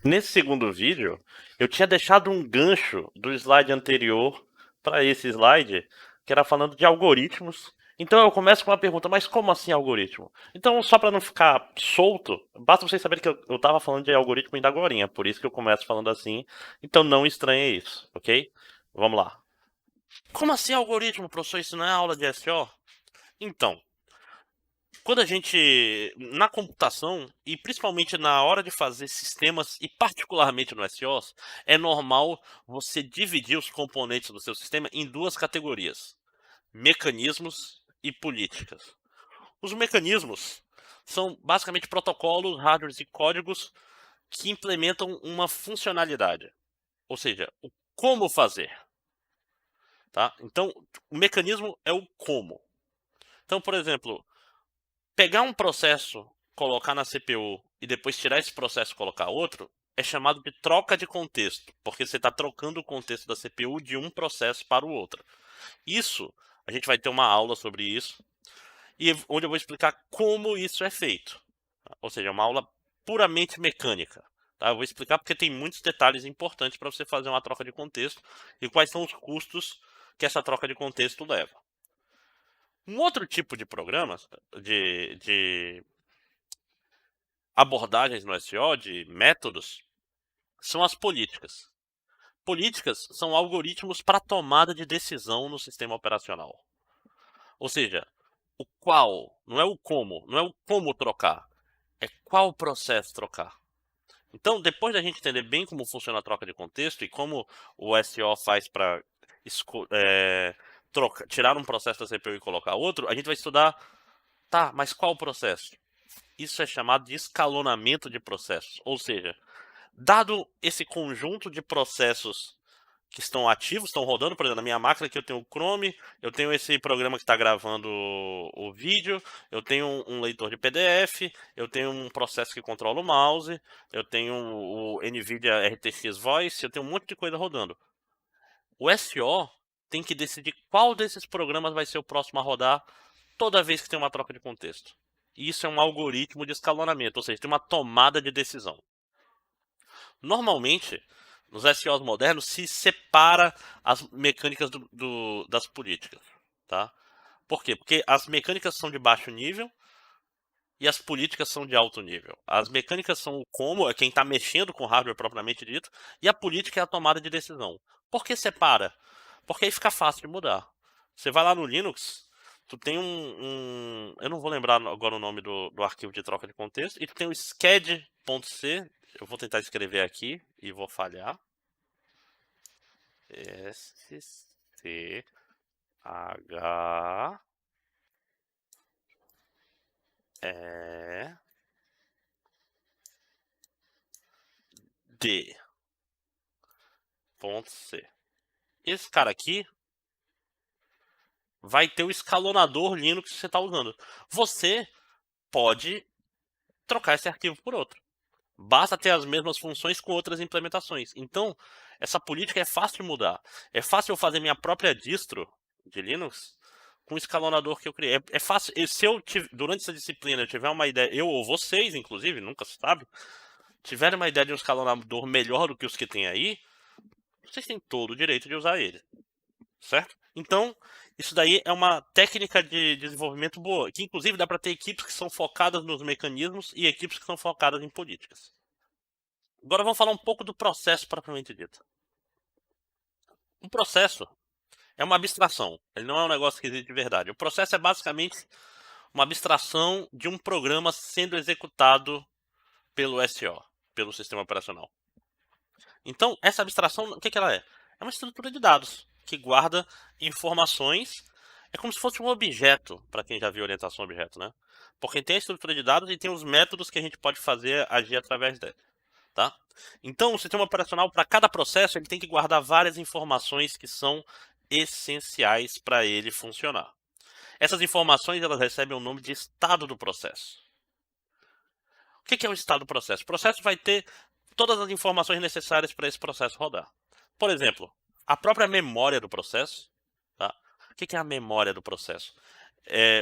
Nesse segundo vídeo, eu tinha deixado um gancho do slide anterior para esse slide, que era falando de algoritmos. Então eu começo com uma pergunta, mas como assim algoritmo? Então, só para não ficar solto, basta vocês saberem que eu estava falando de algoritmo ainda agorinha, por isso que eu começo falando assim. Então não estranhe isso, ok? Vamos lá. Como assim algoritmo, professor? Isso não é aula de SO? Então, quando a gente, na computação, e principalmente na hora de fazer sistemas, e particularmente no SOS, é normal você dividir os componentes do seu sistema em duas categorias: mecanismos e políticas. Os mecanismos são basicamente protocolos, hardwares e códigos que implementam uma funcionalidade, ou seja, o como fazer. Tá? Então, o mecanismo é o como. Então, por exemplo, pegar um processo, colocar na CPU e depois tirar esse processo e colocar outro, é chamado de troca de contexto, porque você está trocando o contexto da CPU de um processo para o outro. Isso, a gente vai ter uma aula sobre isso, e onde eu vou explicar como isso é feito. Ou seja, uma aula puramente mecânica. Tá? Eu vou explicar porque tem muitos detalhes importantes para você fazer uma troca de contexto e quais são os custos que essa troca de contexto leva. Um outro tipo de programas, de abordagens no SEO, de métodos, são as políticas. Políticas são algoritmos para tomada de decisão no sistema operacional. Ou seja, o qual, não é o como, não é o como trocar, é qual processo trocar. Então, depois da gente entender bem como funciona a troca de contexto e como o SEO faz para tirar um processo da CPU e colocar outro, a gente vai estudar, tá, mas qual processo? Isso é chamado de escalonamento de processos. Ou seja, dado esse conjunto de processos que estão ativos, estão rodando, por exemplo, na minha máquina aqui eu tenho o Chrome, eu tenho esse programa que está gravando o vídeo, eu tenho um leitor de PDF, eu tenho um processo que controla o mouse, eu tenho o NVIDIA RTX Voice, eu tenho um monte de coisa rodando. O SO tem que decidir qual desses programas vai ser o próximo a rodar toda vez que tem uma troca de contexto. E isso é um algoritmo de escalonamento, ou seja, tem uma tomada de decisão. Normalmente, nos SEOs modernos, se separa as mecânicas das políticas. Tá? Por quê? Porque as mecânicas são de baixo nível e as políticas são de alto nível. As mecânicas são o como, é quem está mexendo com o hardware propriamente dito, e a política é a tomada de decisão. Por que separa? Porque aí fica fácil de mudar. Você vai lá no Linux, tu tem eu não vou lembrar agora o nome do arquivo de troca de contexto, e tu tem o sched.c, eu vou tentar escrever aqui e vou falhar. SCHED.C. Esse cara aqui vai ter o escalonador Linux que você está usando. Você pode trocar esse arquivo por outro. Basta ter as mesmas funções com outras implementações. Então, essa política é fácil de mudar. É fácil eu fazer minha própria distro de Linux com o escalonador que eu criei. É fácil. Se eu durante essa disciplina eu tiver uma ideia, eu ou vocês, inclusive, nunca se sabe, tiverem uma ideia de um escalonador melhor do que os que tem aí, vocês têm todo o direito de usar ele. Certo? Então, isso daí é uma técnica de desenvolvimento boa, que inclusive dá para ter equipes que são focadas nos mecanismos e equipes que são focadas em políticas. Agora vamos falar um pouco do processo propriamente dito. Um processo é uma abstração, ele não é um negócio que existe de verdade. O processo é basicamente uma abstração de um programa sendo executado pelo SO, pelo sistema operacional. Então, essa abstração, o que ela é? É uma estrutura de dados que guarda informações. É como se fosse um objeto, para quem já viu orientação a objeto, né? Porque tem a estrutura de dados e tem os métodos que a gente pode fazer agir através dele. Tá? Então, o sistema operacional, para cada processo, ele tem que guardar várias informações que são essenciais para ele funcionar. Essas informações elas recebem o nome de estado do processo. O que é o estado do processo? O processo vai ter todas as informações necessárias para esse processo rodar. Por exemplo, a própria memória do processo. Tá? O que é a memória do processo?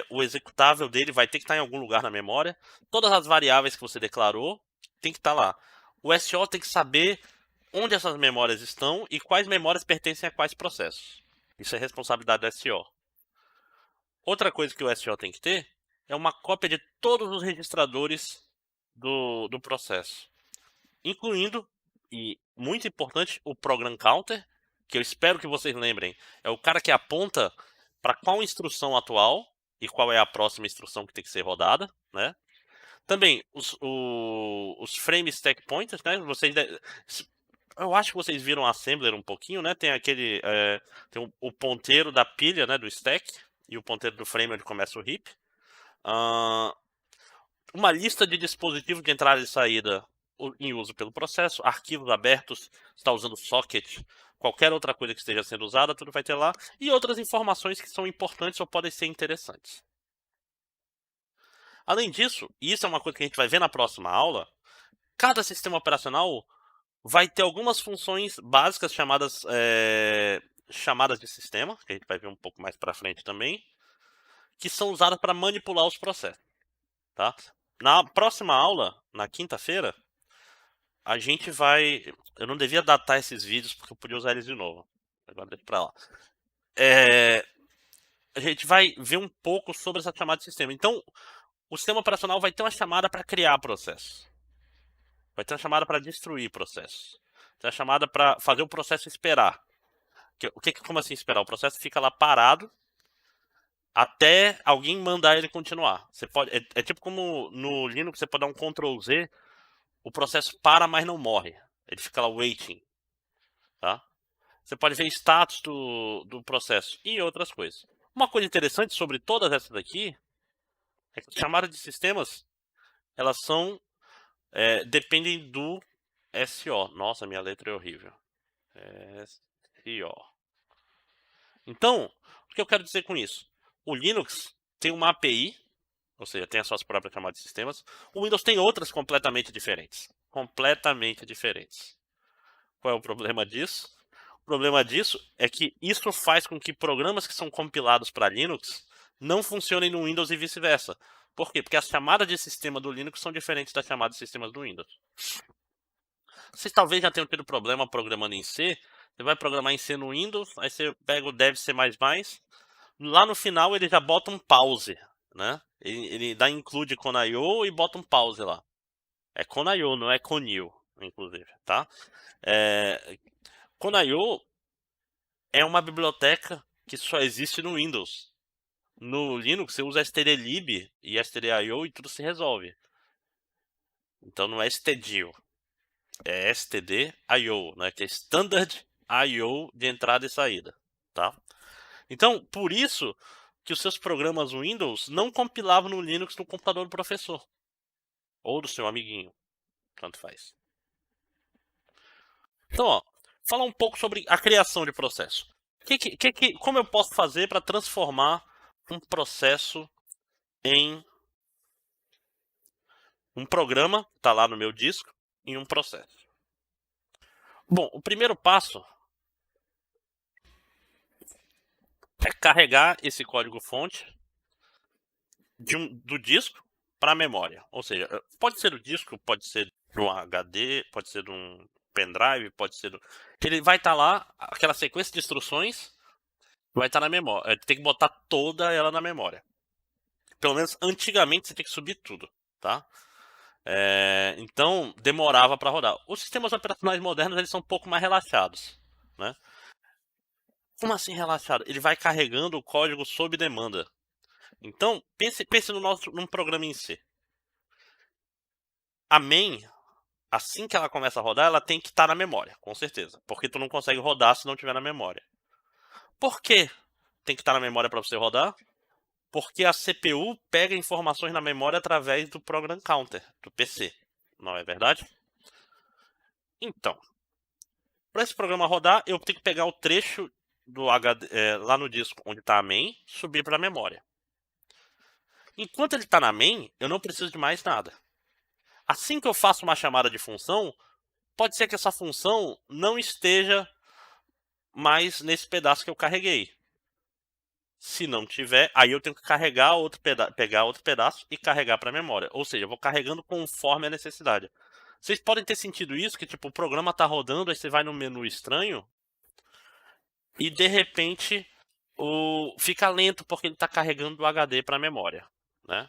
O executável dele vai ter que estar em algum lugar na memória. Todas as variáveis que você declarou tem que estar lá. o SO tem que saber onde essas memórias estão e quais memórias pertencem a quais processos. Isso é responsabilidade do SO. Outra coisa que o SO tem que ter é uma cópia de todos os registradores do processo, incluindo, e muito importante, o Program Counter, que eu espero que vocês lembrem, é o cara que aponta para qual instrução atual e qual é a próxima instrução que tem que ser rodada, né? Também os frame stack pointers, né? Eu acho que vocês viram Assembler um pouquinho, né? Tem aquele tem o ponteiro da pilha, né, do stack, e o ponteiro do frame onde começa o heap. Uma lista de dispositivos de entrada e saída em uso pelo processo, arquivos abertos, está usando socket, qualquer outra coisa que esteja sendo usada, tudo vai ter lá, e outras informações que são importantes ou podem ser interessantes. Além disso, e isso é uma coisa que a gente vai ver na próxima aula, cada sistema operacional vai ter algumas funções básicas chamadas de sistema, que a gente vai ver um pouco mais para frente também, que são usadas para manipular os processos. Tá? Na próxima aula, na quinta-feira, a gente vai... Eu não devia datar esses vídeos porque eu podia usar eles de novo. Agora deixa pra lá. A gente vai ver um pouco sobre essa chamada de sistema. Então, o sistema operacional vai ter uma chamada para criar processo. Vai ter uma chamada para destruir processo. Vai ter uma chamada para fazer o processo esperar. Como assim esperar? O processo fica lá parado até alguém mandar ele continuar. Você pode, é tipo como no Linux você pode dar um Ctrl Z, o processo para, mas não morre. Ele fica lá waiting. Tá? Você pode ver status do processo e outras coisas. Uma coisa interessante sobre todas essas daqui é que as chamadas de sistemas, elas dependem do SO. Nossa, minha letra é horrível. SO. Então, o que eu quero dizer com isso? O Linux tem uma API, ou seja, tem as suas próprias chamadas de sistemas. O Windows tem outras completamente diferentes. Completamente diferentes. Qual é o problema disso? O problema disso é que isso faz com que programas que são compilados para Linux não funcionem no Windows e vice-versa. Por quê? Porque as chamadas de sistema do Linux são diferentes das chamadas de sistemas do Windows. Vocês talvez já tenham tido problema programando em C. Você vai programar em C no Windows, aí você pega o dev C++. Lá no final ele já bota um pause, né? Ele dá include com IO e bota um pause lá. É com IO, não é com new, inclusive, tá? Com IO é uma biblioteca que só existe no Windows. No Linux você usa stdlib e stdio e tudo se resolve. Então não é stdio, é stdio, né? Que é Standard IO de entrada e saída, tá? Então, por isso que os seus programas Windows não compilavam no Linux no computador do professor. Ou do seu amiguinho. Tanto faz. Então, ó, falar um pouco sobre a criação de processo. Como eu posso fazer para transformar um processo em um programa, tá lá no meu disco, em um processo? Bom, o primeiro passo é carregar esse código-fonte do disco para a memória. Ou seja, pode ser do disco, pode ser de um HD, pode ser de um pendrive, pode ser Ele vai estar lá, aquela sequência de instruções vai estar na memória. Tem que botar toda ela na memória. Pelo menos antigamente você tem que subir tudo, tá? Então demorava para rodar. Os sistemas operacionais modernos eles são um pouco mais relaxados, né? Como assim relaxado? Ele vai carregando o código sob demanda. Então pense num programa em C. A main, assim que ela começa a rodar, ela tem que estar na memória, com certeza, porque tu não consegue rodar se não tiver na memória. Por que tem que estar na memória para você rodar? Porque a CPU pega informações na memória através do Program Counter, do PC. Não é verdade? Então, para esse programa rodar, eu tenho que pegar o trecho do HD, lá no disco onde está a main, subir para a memória. Enquanto ele está na main, eu não preciso de mais nada. Assim que eu faço uma chamada de função, pode ser que essa função não esteja mais nesse pedaço que eu carreguei. Se não tiver, aí eu tenho que pegar outro pedaço e carregar para a memória. Ou seja, eu vou carregando conforme a necessidade. Vocês podem ter sentido isso, que tipo, o programa tá rodando, aí você vai no menu estranho e de repente fica lento porque ele tá carregando o HD para a memória, né?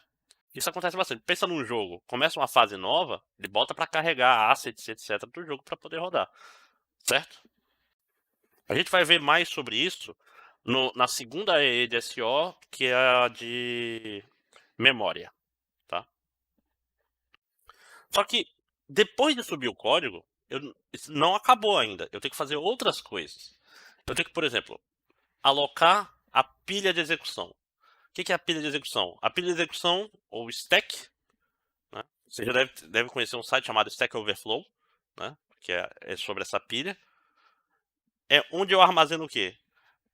Isso acontece bastante. Pensa num jogo, começa uma fase nova, ele bota para carregar assets, etc, do jogo para poder rodar, certo? A gente vai ver mais sobre isso na segunda EE de SO, que é a de memória, tá? Só que depois de subir o código, isso não acabou ainda. Eu tenho que fazer outras coisas. Eu tenho que, por exemplo, alocar a pilha de execução. O que é a pilha de execução? A pilha de execução, ou stack, né? Você já deve conhecer um site chamado Stack Overflow, né? Que é sobre essa pilha. É onde eu armazeno o quê?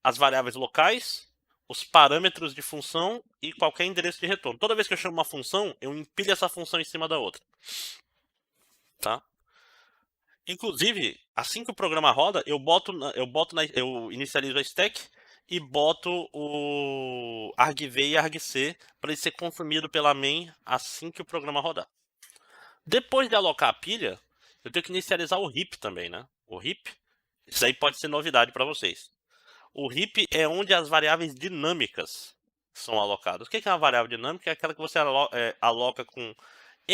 As variáveis locais, os parâmetros de função e qualquer endereço de retorno. Toda vez que eu chamo uma função, eu empilho essa função em cima da outra. Tá? Inclusive, assim que o programa roda, eu inicializo a stack e boto o argv e argc para ele ser consumido pela main assim que o programa rodar. Depois de alocar a pilha, eu tenho que inicializar o heap também, né? O heap, isso aí pode ser novidade para vocês. O heap é onde as variáveis dinâmicas são alocadas. O que é uma variável dinâmica? É aquela que você aloca com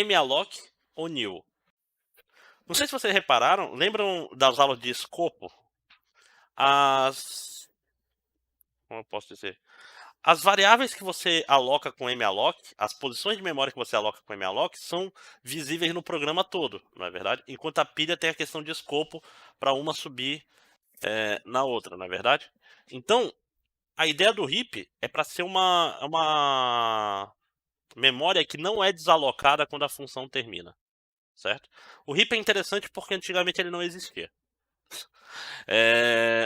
malloc ou new. Não sei se vocês repararam, lembram das aulas de escopo? Como eu posso dizer? As variáveis que você aloca com malloc, as posições de memória que você aloca com malloc, são visíveis no programa todo, não é verdade? Enquanto a pilha tem a questão de escopo para uma subir na outra, não é verdade? Então, a ideia do heap é para ser uma memória que não é desalocada quando a função termina, certo? O heap é interessante porque antigamente ele não existia.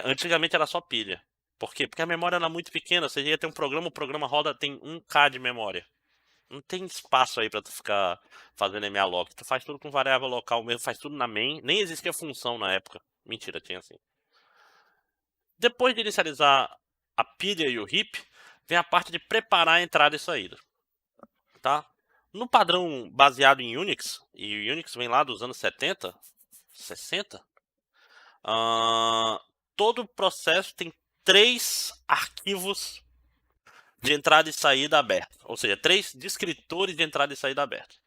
Antigamente era só pilha. Por quê? Porque a memória era muito pequena. Você ia ter um programa, o programa roda tem 1K de memória. Não tem espaço aí pra tu ficar fazendo malloc. Tu faz tudo com variável local mesmo, faz tudo na main. Nem existia função na época. Mentira, tinha assim. Depois de inicializar a pilha e o heap, vem a parte de preparar a entrada e saída. Tá? No padrão baseado em Unix, e o Unix vem lá dos anos 70, 60, todo o processo tem 3 arquivos de entrada e saída abertos. Ou seja, 3 descritores de entrada e saída abertos.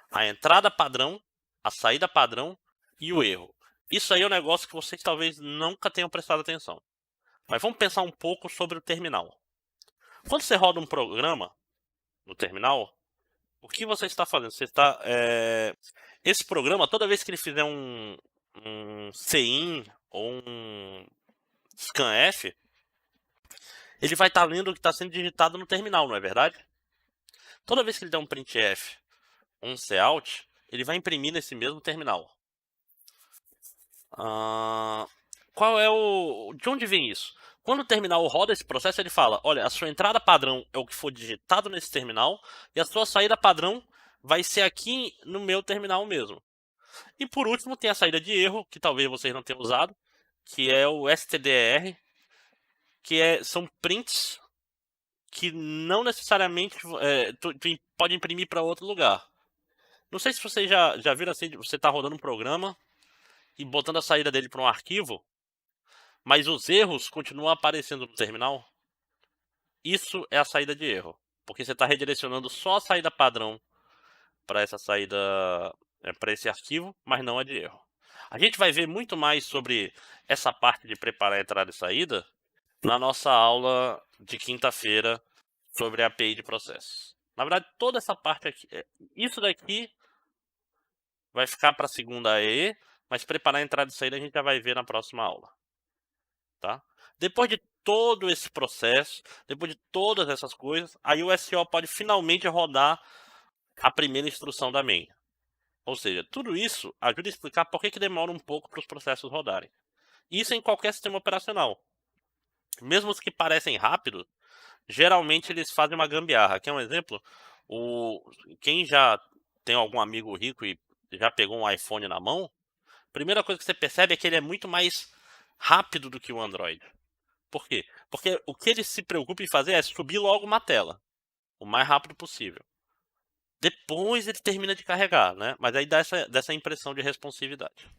A entrada padrão, a saída padrão e o erro. Isso aí é um negócio que vocês talvez nunca tenham prestado atenção. Mas vamos pensar um pouco sobre o terminal. Quando você roda um programa no terminal, o que você está fazendo? Você está, esse programa, toda vez que ele fizer um cin ou um scanf, ele vai estar lendo o que está sendo digitado no terminal, não é verdade? Toda vez que ele der um printf ou um cout, ele vai imprimir nesse mesmo terminal. De onde vem isso? Quando o terminal roda esse processo, ele fala: olha, a sua entrada padrão é o que for digitado nesse terminal e a sua saída padrão vai ser aqui no meu terminal mesmo. E por último, tem a saída de erro, que talvez vocês não tenham usado, que é o stdr, que são prints que não necessariamente tu pode imprimir para outro lugar. Não sei se vocês já viram assim, você está rodando um programa e botando a saída dele para um arquivo, mas os erros continuam aparecendo no terminal. Isso é a saída de erro, porque você está redirecionando só a saída padrão para essa saída, para esse arquivo, mas não a de erro. A gente vai ver muito mais sobre essa parte de preparar a entrada e saída na nossa aula de quinta-feira sobre a API de processos. Na verdade, toda essa parte aqui, isso daqui vai ficar para a segunda EE, mas preparar a entrada e saída a gente já vai ver na próxima aula. Tá? Depois de todo esse processo, depois de todas essas coisas, aí o SO pode finalmente rodar a primeira instrução da main. Ou seja, tudo isso ajuda a explicar por que demora um pouco para os processos rodarem. Isso em qualquer sistema operacional. Mesmo os que parecem rápidos, geralmente eles fazem uma gambiarra. Quer um exemplo? Quem já tem algum amigo rico e já pegou um iPhone na mão, a primeira coisa que você percebe é que ele é muito mais rápido do que o Android. Por quê? Porque o que ele se preocupa em fazer é subir logo uma tela, o mais rápido possível. depois ele termina de carregar, né? Mas aí dá dessa impressão de responsividade.